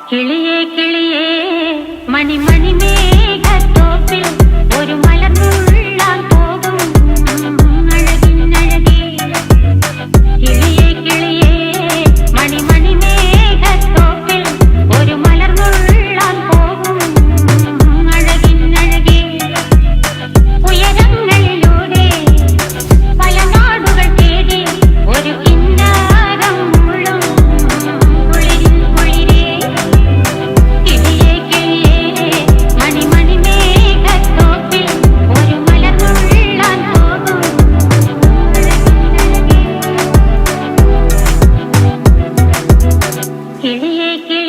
കിളിയേ കിളിയേ മണിമണി മേഘത്തോപ്പിൽ ഒരു മലർന്നുള്ളാൻ പോകും അഴകിനഴകേ. കിളിയേ കിളിയേ മണിമണി മേഘത്തോപ്പിൽ ഒരു മലർന്നുള്ളാൻ പോകും അഴകിനഴകേ. ഉയരങ്ങളിലൂടെ പല നാടുകൾ തേടി ഒരു കിന്നാരം മുള്ളും കുളിരിൻ കുളിരേ. കിളിയേ കിളിയേ മണിമണി മേഘത്തോപ്പിൽ ഒരു മലർന്നുള്ളാൻ പോകും അഴകിനഴകേ. കിളിയേ കിളിയേ